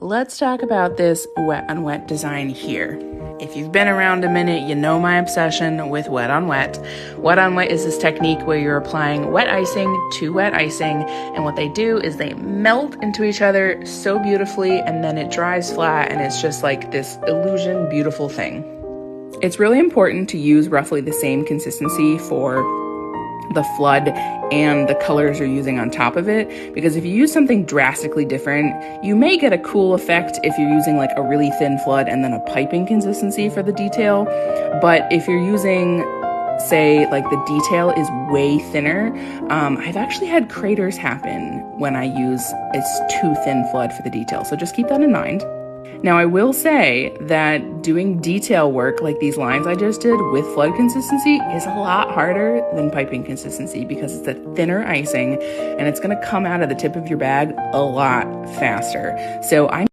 Let's talk about this wet on wet design here. If you've been around a minute, you know my obsession with wet on wet. Wet on wet is this technique where you're applying wet icing to wet icing, and what they do is they melt into each other so beautifully, and then it dries flat, and it's just like this illusion, beautiful thing. It's really important to use roughly the same consistency for the flood and the colors you're using on top of it, because if you use something drastically different, you may get a cool effect if you're using like a really thin flood and then a piping consistency for the detail. But if you're using, say, like the detail is way thinner, I've actually had craters happen when I use a too thin flood for the detail, so just keep that in mind. Now, I will say that doing detail work like these lines I just did with flood consistency is a lot harder than piping consistency because it's a thinner icing and it's going to come out of the tip of your bag a lot faster. So I'm